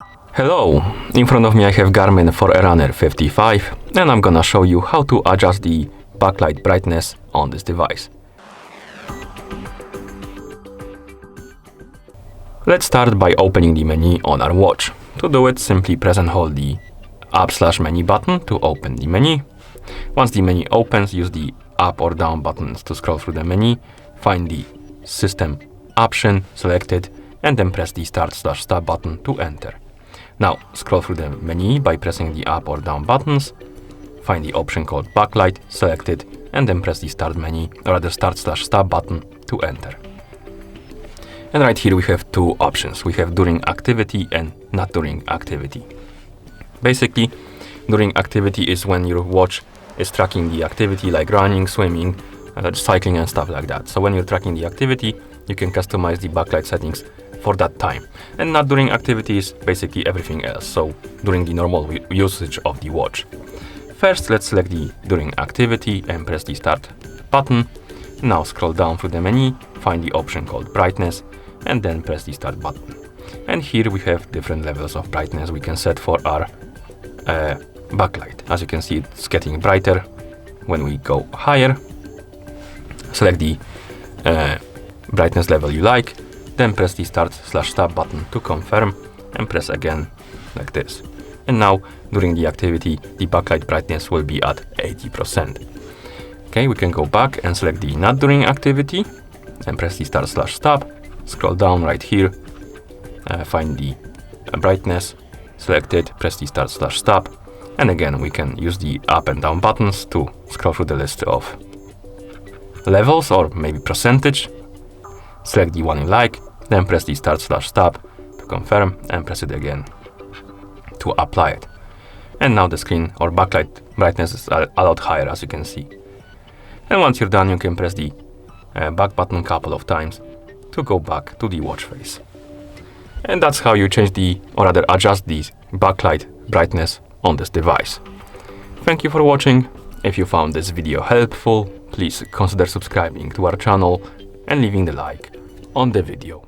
Hello, in front of me I have Garmin Forerunner 55 and I'm gonna show you how to adjust the backlight brightness on this device. Let's start by opening the menu on our watch. To do it, simply press and hold the up/menu button to open the menu. Once the menu opens, use the up or down buttons to scroll through the menu, find the system option, select it, and then press the start/stop button to enter. Now, scroll through the menu by pressing the up or down buttons, find the option called Backlight, select it, and then press the start menu, or rather start/stop button to enter. And right here we have two options. We have during activity and not during activity. Basically, during activity is when your watch is tracking the activity like running, swimming, cycling and stuff like that. So when you're tracking the activity, you can customize the backlight settings for that time. And not during activities, basically everything else. So during the normal usage of the watch. First, let's select the during activity and press the start button. Now scroll down through the menu, find the option called brightness, and then press the start button. And here we have different levels of brightness we can set for our backlight. As you can see, it's getting brighter when we go higher. Select the brightness level you like, then press the start/stop button to confirm and press again like this. And now during the activity, the backlight brightness will be at 80%. Okay, we can go back and select the not during activity and press the start/stop, scroll down right here, find the brightness, select it, press the start/stop, and again we can use the up and down buttons to scroll through the list of levels or maybe percentage. Select the one you like, then press the start/stop to confirm and press it again to apply it. And now the screen or backlight brightness is a lot higher, as you can see. And once you're done, you can press the back button a couple of times to go back to the watch face. And that's how you change or rather adjust the backlight brightness on this device. Thank you for watching. If you found this video helpful, please consider subscribing to our channel and leaving the like on the video.